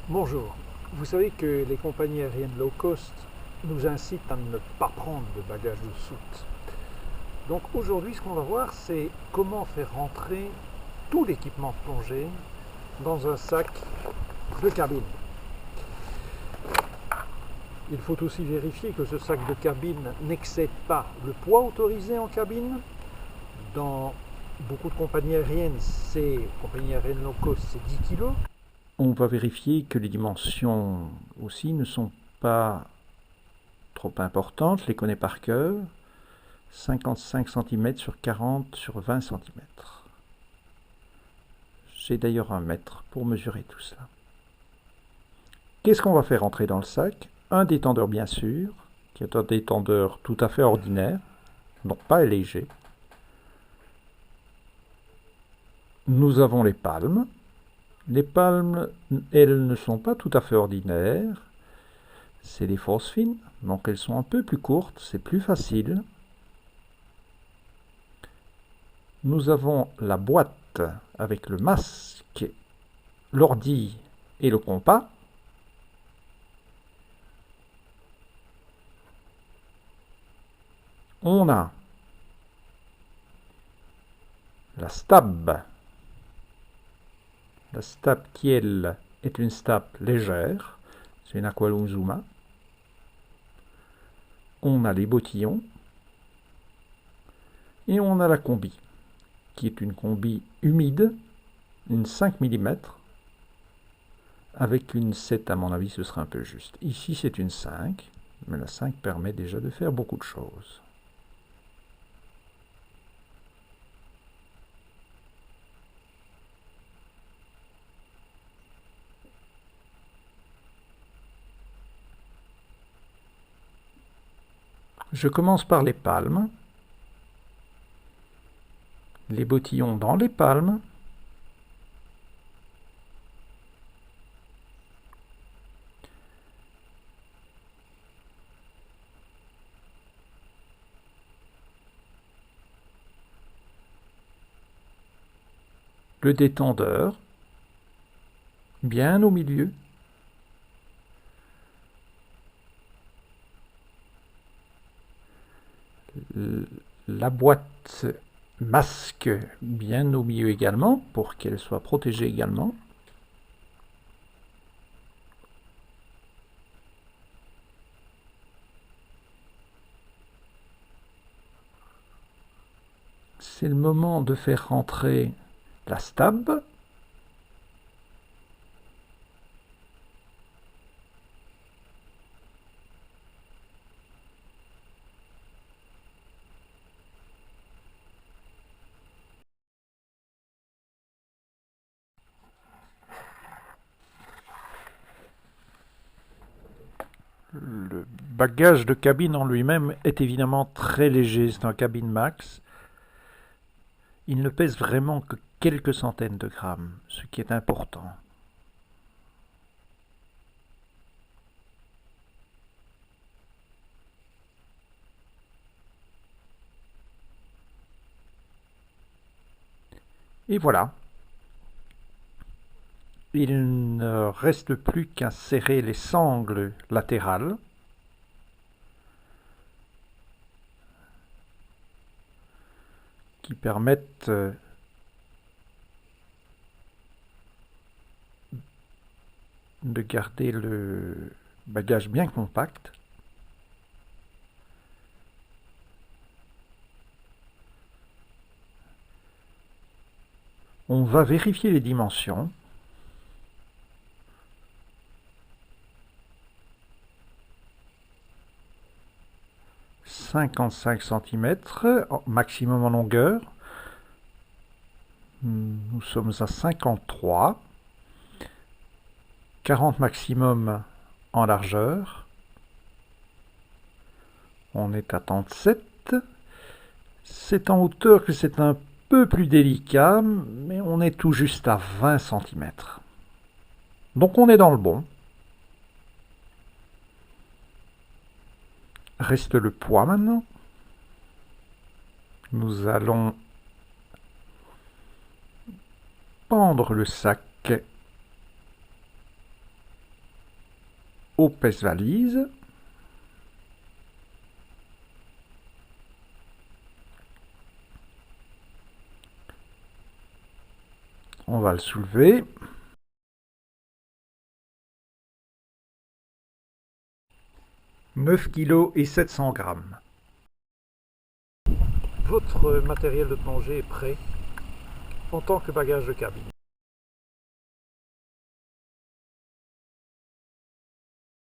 Bonjour. Vous savez que les compagnies aériennes low cost nous incitent à ne pas prendre de bagages de soute. Donc aujourd'hui, ce qu'on va voir, c'est comment faire rentrer tout l'équipement de plongée dans un sac de cabine. Il faut aussi vérifier que ce sac de cabine n'excède pas le poids autorisé en cabine. Dans beaucoup de compagnies aériennes, compagnies aériennes low cost, c'est 10 kg. On va vérifier que les dimensions aussi ne sont pas trop importantes, je les connais par cœur. 55 cm sur 40 sur 20 cm. J'ai d'ailleurs un mètre pour mesurer tout cela. Qu'est-ce qu'on va faire entrer dans le sac? Un détendeur bien sûr, qui est un détendeur tout à fait ordinaire, donc pas léger. Nous avons les palmes. Les palmes, elles ne sont pas tout à fait ordinaires. C'est des fausses fines, donc elles sont un peu plus courtes, c'est plus facile. Nous avons la boîte avec le masque, l'ordi et le compas. On a la stab. La stab qui, elle, est une stab légère. C'est une Aqualung-Zuma. On a les bottillons. Et on a la combi, qui est une combi humide, une 5 mm. Avec une 7, à mon avis, ce sera un peu juste. Ici, c'est une 5, mais la 5 permet déjà de faire beaucoup de choses. Je commence par les palmes. Les bottillons dans les palmes. Le détendeur, bien au milieu. La boîte masque bien au milieu également, pour qu'elle soit protégée également. C'est le moment de faire rentrer la stab. Le bagage de cabine en lui-même est évidemment très léger, c'est un cabine max. Il ne pèse vraiment que quelques centaines de grammes, ce qui est important. Et voilà. Il ne reste plus qu'à serrer les sangles latérales. Qui permettent de garder le bagage bien compact. On va vérifier les dimensions. « 55 cm, maximum en longueur. Nous sommes à 53. 40 maximum en largeur. On est à 37. C'est en hauteur que c'est un peu plus délicat, mais on est tout juste à 20 cm. Donc on est dans le bon. Reste le poids maintenant. Nous allons pendre le sac au pèse-valise. On va le soulever. « 9 kg et 700 grammes. Votre matériel de plongée est prêt en tant que bagage de cabine.